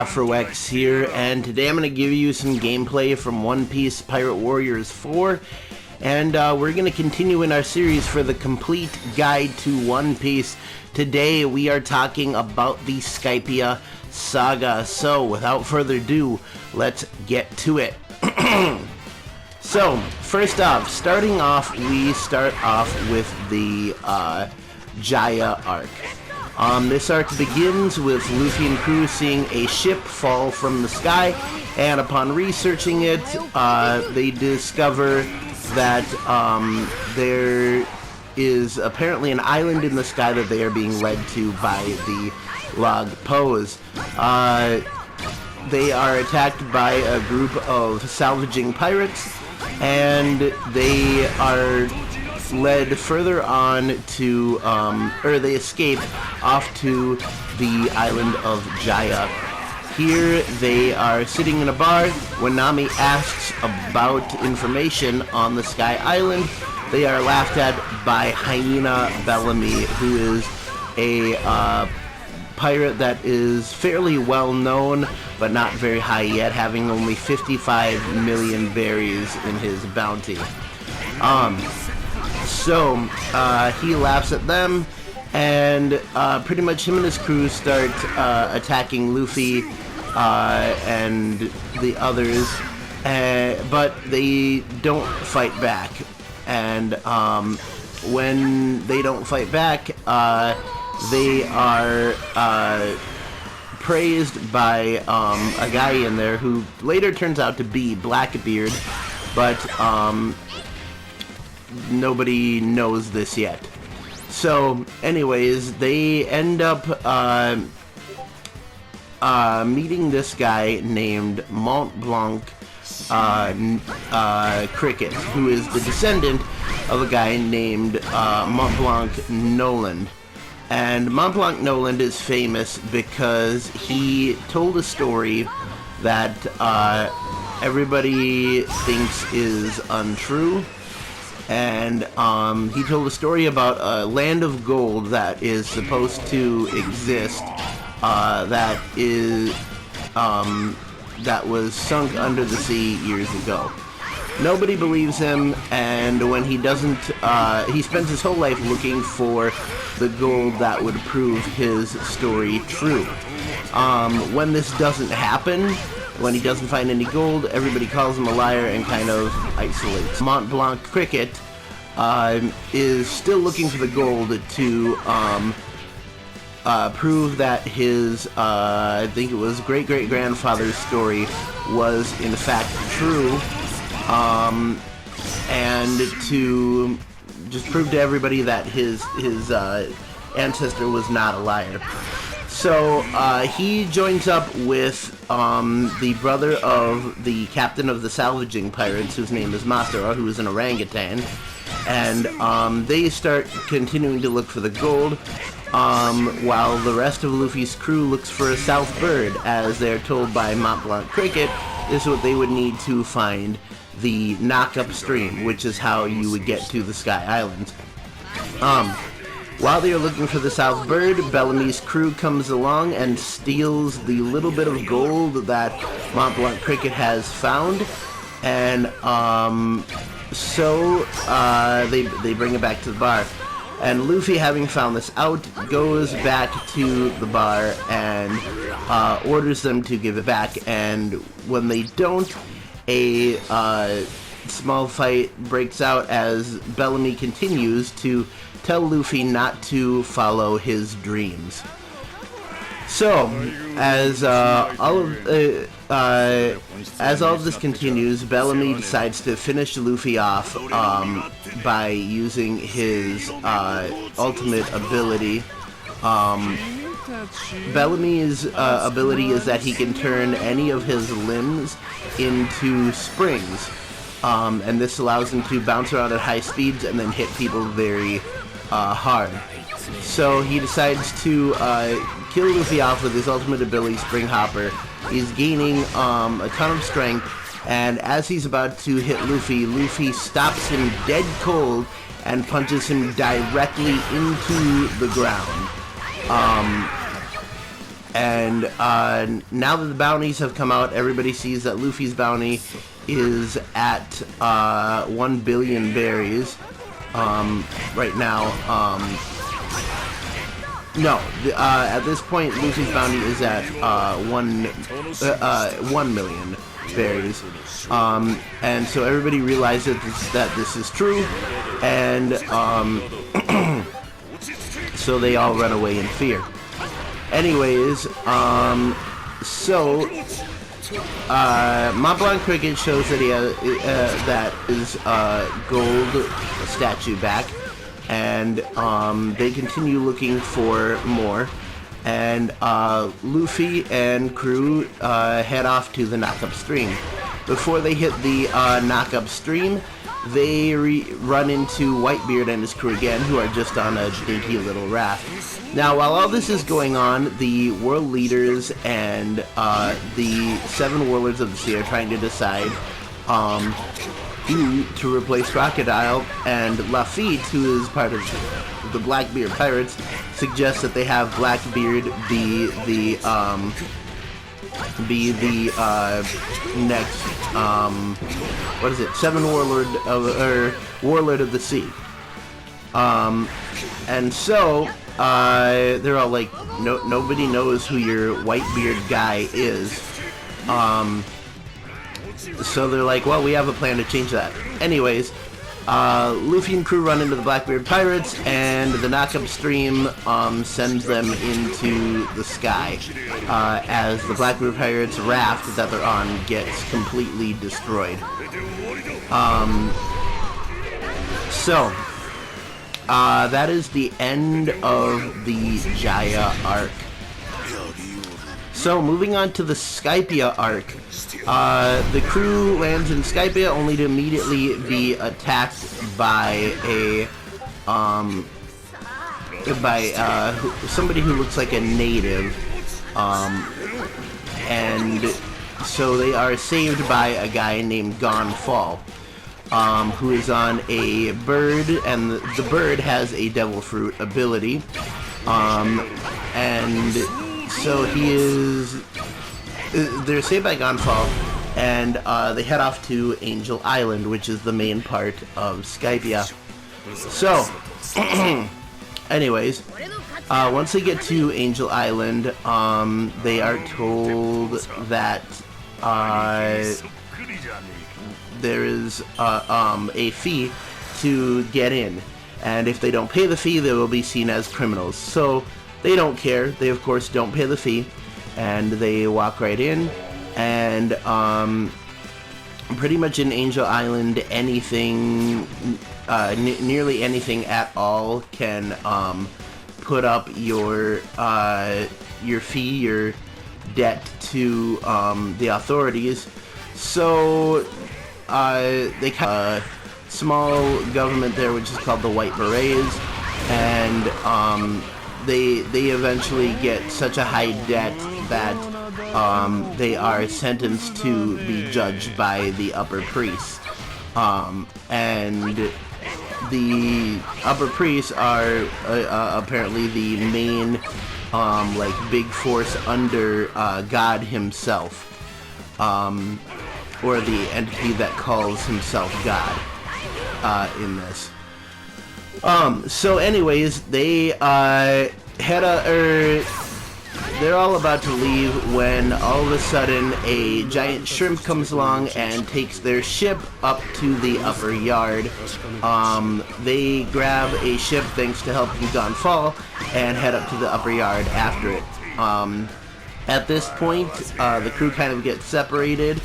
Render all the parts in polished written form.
Afro here, and today I'm going to give you some gameplay from One Piece Pirate Warriors 4, and we're going to continue in our series for the complete guide to One Piece. Today we are talking about the Skypiea Saga, so without further ado, let's get to it. So, first off, we start off with the Jaya arc. This arc begins with Luffy and crew seeing a ship fall from the sky, and upon researching it, they discover that there is apparently an island in the sky that they are being led to by the log pose. They are attacked by a group of salvaging pirates, and they are led further on to, they escape off to the island of Jaya. Here they are sitting in a bar when Nami asks about information on the Sky Island. They are laughed at by Hyena Bellamy, who is a pirate that is fairly well known, but not very high yet, having only 55 million berries in his bounty. So he laughs at them, and pretty much him and his crew start attacking Luffy and the others, but they don't fight back. And when they don't fight back, they are praised by a guy in there who later turns out to be Blackbeard, but nobody knows this yet. So anyways, they end up meeting this guy named Mont Blanc Cricket, who is the descendant of a guy named Mont Blanc Noland. And Mont Blanc Noland is famous because he told a story that everybody thinks is untrue. And he told a story about a land of gold that is supposed to exist, that was sunk under the sea years ago. Nobody believes him, and when he doesn't, he spends his whole life looking for the gold that would prove his story true. When this doesn't happen, when he doesn't find any gold, everybody calls him a liar and kind of isolates. Mont Blanc Cricket is still looking for the gold to prove that his, I think it was great-great-grandfather's story was in fact true, and to just prove to everybody that his ancestor was not a liar. So he joins up with the brother of the captain of the salvaging pirates, whose name is Masara, who is an orangutan, and they start continuing to look for the gold, while the rest of Luffy's crew looks for a South Bird, as they're told by Mont Blanc Cricket is what they would need to find the knock-up stream, which is how you would get to the Sky Islands. While they are looking for the South Bird, Bellamy's crew comes along and steals the little bit of gold that Mont Blanc Cricket has found, and they bring it back to the bar. And Luffy, having found this out, goes back to the bar and orders them to give it back, and when they don't, a small fight breaks out as Bellamy continues to tell Luffy not to follow his dreams. So, as all of this continues, Bellamy decides to finish Luffy off by using his ultimate ability. Bellamy's ability is that he can turn any of his limbs into springs, and this allows him to bounce around at high speeds and then hit people very hard. So he decides to kill Luffy off with his ultimate ability, Spring Hopper. He's gaining a ton of strength, and as he's about to hit Luffy, Luffy stops him dead cold and punches him directly into the ground. And now that the bounties have come out, everybody sees that Luffy's bounty is at 1 billion berries right now. At this point, Luffy's bounty is at 1 million berries. And so everybody realizes that this is true, and so they all run away in fear. Anyways, Mont Blanc Cricket shows that he has that his gold statue back, and they continue looking for more. And Luffy and crew head off to the knock-up stream. Before they hit the knock-up stream, they run into Whitebeard and his crew again, who are just on a dinky little raft. Now, while all this is going on, the world leaders and the 7 warlords of the sea are trying to decide who to replace Crocodile, and Lafitte, who is part of the Blackbeard Pirates, suggests that they have Blackbeard be the next, 7 warlord of the sea. And so they're all like, nobody knows who your Whitebeard guy is. So they're like, well, we have a plan to change that. Anyways, Luffy and crew run into the Blackbeard Pirates, and the knock-up stream sends them into the sky as the Blackbeard Pirates' raft that they're on gets completely destroyed. That is the end of the Jaya arc. So, moving on to the Skypiea arc. The crew lands in Skypiea only to immediately be attacked by somebody who looks like a native. And so they are saved by a guy named Gonfall, who is on a bird, and the bird has a devil fruit ability. And so they're saved by Gonfall, and they head off to Angel Island, which is the main part of Skypiea. So, anyways, once they get to Angel Island, they are told that there is a fee to get in, and if they don't pay the fee, they will be seen as criminals. So they don't care. They, of course, don't pay the fee, and they walk right in, and pretty much in Angel Island, anything, nearly anything at all can put up your fee, your debt to the authorities. So they have a small government there, which is called the White Berets, and they eventually get such a high debt that they are sentenced to be judged by the upper priests. And the upper priests are apparently the main big force under God himself, or the entity that calls himself God in this. So anyways, they they're all about to leave when all of a sudden a giant shrimp comes along and takes their ship up to the upper yard. They grab a ship thanks to helping Gonfall and head up to the upper yard after it. At this point, the crew kind of gets separated.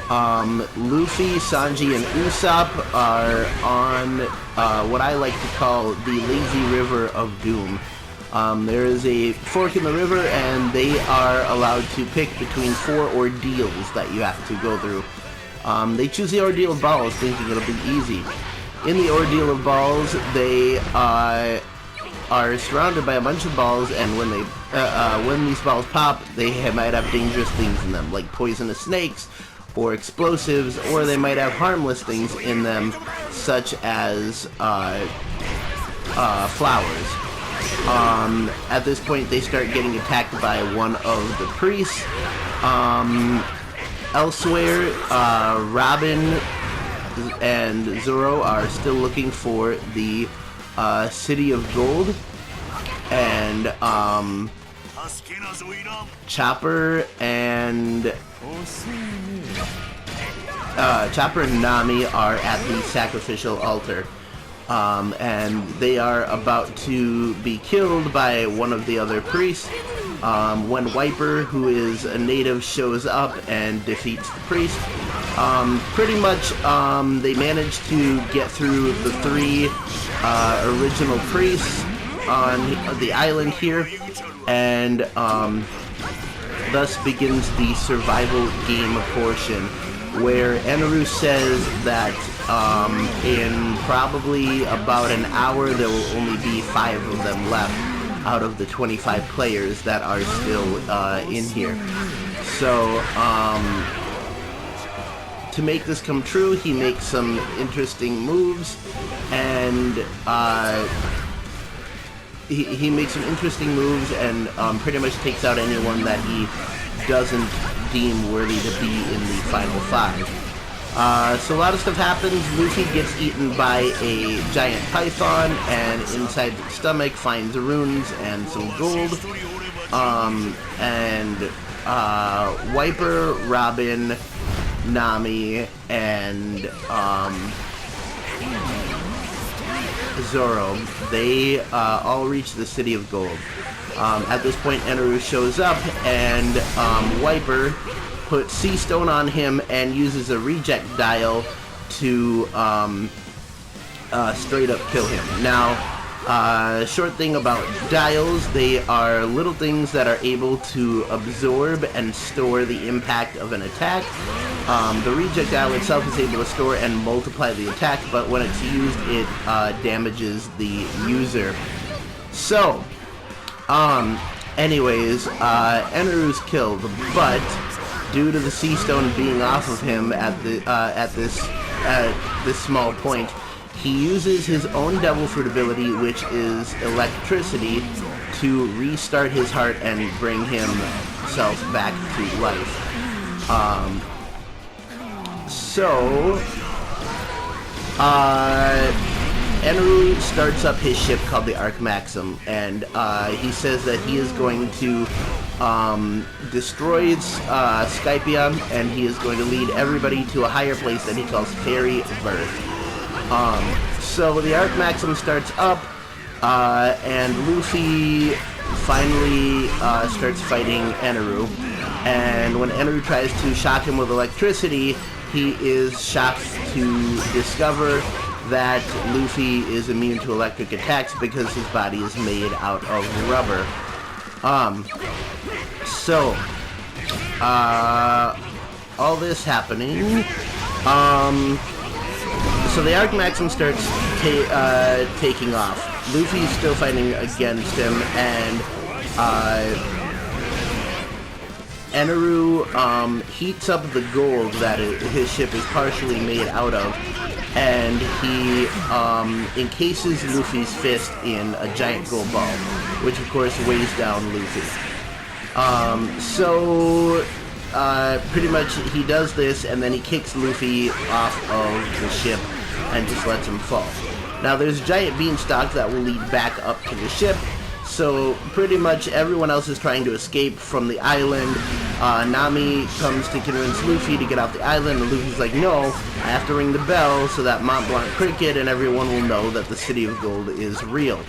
Luffy, Sanji, and Usopp are on what I like to call the lazy river of doom. There is a fork in the river, and they are allowed to pick between 4 ordeals that you have to go through. They choose the ordeal of balls, thinking it'll be easy. In the ordeal of balls, they are surrounded by a bunch of balls, and when these balls pop, they might have dangerous things in them, like poisonous snakes, or explosives, or they might have harmless things in them, such as flowers. At this point, they start getting attacked by one of the priests. Elsewhere, Robin and Zoro are still looking for the City of Gold, and Chopper and Nami are at the sacrificial altar, and they are about to be killed by one of the other priests, when Wiper, who is a native, shows up and defeats the priest. Pretty much, they manage to get through the three original priests on the island here, and thus begins the survival game portion, where Eneru says that in probably about an hour there will only be 5 of them left out of the 25 players that are still in here. So, to make this come true, he makes some interesting moves, and he makes some interesting moves and pretty much takes out anyone that he doesn't deem worthy to be in the final 5. So a lot of stuff happens. Luffy gets eaten by a giant python, and inside the stomach finds runes and some gold. And Wiper, Robin, Nami, and Zoro, they all reach the City of Gold. At this point, Eneru shows up, and Wiper puts Sea Stone on him and uses a reject dial to straight up kill him. Now, short thing about dials, they are little things that are able to absorb and store the impact of an attack. The reject dial itself is able to store and multiply the attack, but when it's used, it damages the user. So, anyways, Eneru's killed, but due to the Sea Stone being off of him at this small point, he uses his own Devil Fruit ability, which is electricity, to restart his heart and bring himself back to life. Eneru starts up his ship called the Arc Maxim, and he says that he is going to destroy Skypiea, and he is going to lead everybody to a higher place that he calls Fairy Birth. So the Arc Maxim starts up, and Luffy finally starts fighting Eneru, and when Eneru tries to shock him with electricity, he is shocked to discover that Luffy is immune to electric attacks because his body is made out of rubber. All this happening, so the Arc Maxim starts taking off. Luffy's still fighting against him, and Eneru heats up the gold that his ship is partially made out of, and he encases Luffy's fist in a giant gold ball, which of course weighs down Luffy. Pretty much he does this, and then he kicks Luffy off of the ship and just lets him fall. Now there's a giant beanstalk that will lead back up to the ship, so pretty much everyone else is trying to escape from the island. Nami comes to convince Luffy to get off the island, and Luffy's like, no, I have to ring the bell so that Mont Blanc Cricket and everyone will know that the City of Gold is real.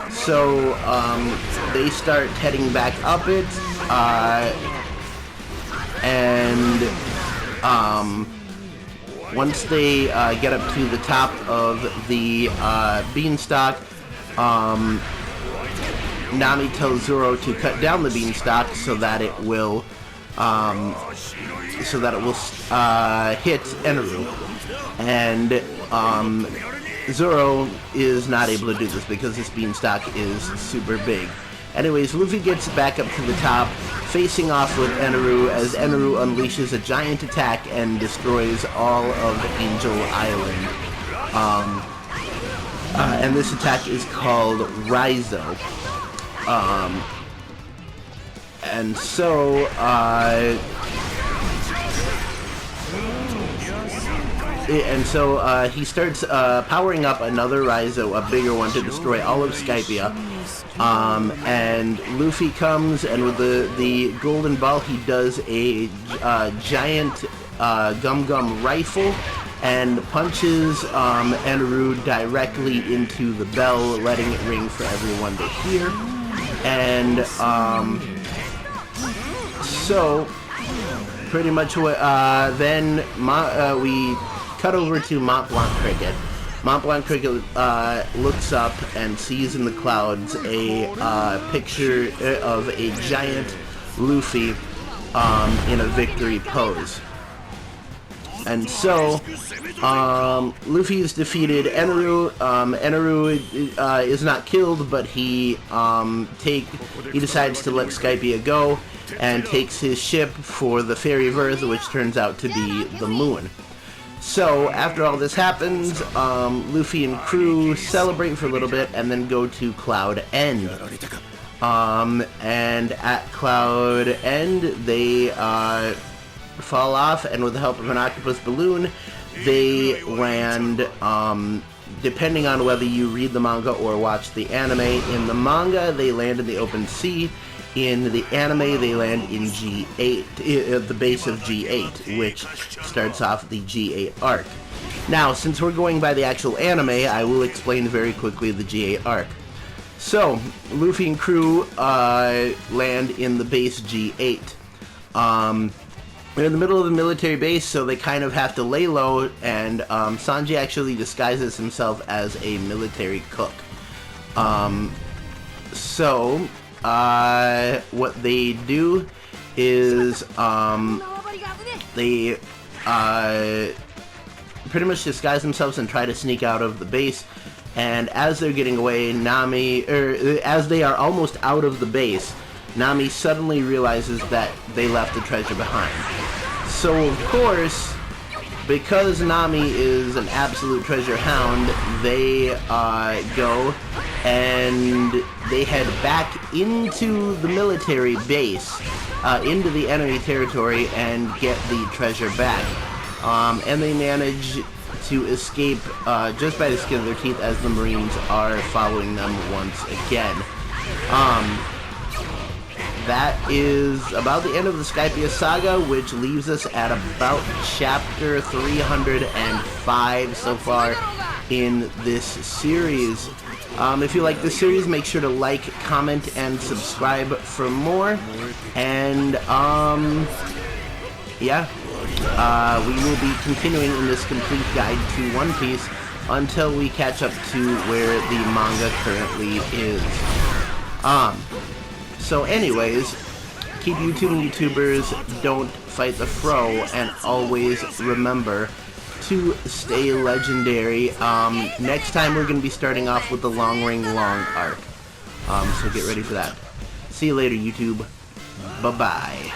So they start heading back up it, and once they get up to the top of the beanstalk, Nami tells Zoro to cut down the beanstalk so that it will hit Eneru, and Zoro is not able to do this because this beanstalk is super big. Anyways, Luffy gets back up to the top, facing off with Eneru as Eneru unleashes a giant attack and destroys all of Angel Island. And this attack is called Raizo. And so, he starts powering up another Raizo, a bigger one, to destroy all of Skypiea. And Luffy comes, and with the golden ball, he does a giant gum rifle and punches Eneru directly into the bell, letting it ring for everyone to hear. And so pretty much what then we cut over to Mont Blanc Cricket. Mont Blanc Cricket looks up and sees in the clouds a picture of a giant Luffy in a victory pose. And so, Luffy is defeated. Eneru is not killed, but he decides to let Skypiea go and takes his ship for the Fairy of Earth, which turns out to be the moon. So, after all this happens, Luffy and crew celebrate for a little bit and then go to Cloud End. And at Cloud End, they fall off, and with the help of an octopus balloon, they land, depending on whether you read the manga or watch the anime. In the manga, they land in the open sea. In the anime, they land in G8, at the base of G8, which starts off the G8 arc. Now, since we're going by the actual anime, I will explain very quickly the G8 arc. So, Luffy and crew land in the base G8. They're in the middle of the military base, so they kind of have to lay low, and Sanji actually disguises himself as a military cook. What they do is they pretty much disguise themselves and try to sneak out of the base. And as they're getting away, as they are almost out of the base, Nami suddenly realizes that they left the treasure behind. So, of course, because Nami is an absolute treasure hound, they go and they head back into the military base, into the enemy territory, and get the treasure back. And they manage to escape just by the skin of their teeth, as the Marines are following them once again. That is about the end of the Skypiea Saga, which leaves us at about chapter 305 so far in this series. If you like this series, make sure to like, comment, and subscribe for more. And, we will be continuing in this complete guide to One Piece until we catch up to where the manga currently is. So anyways, keep YouTubing, YouTubers, don't fight the Fro, and always remember to stay legendary. Next time we're going to be starting off with the Long Ring Long arc. So get ready for that. See you later, YouTube. Bye-bye.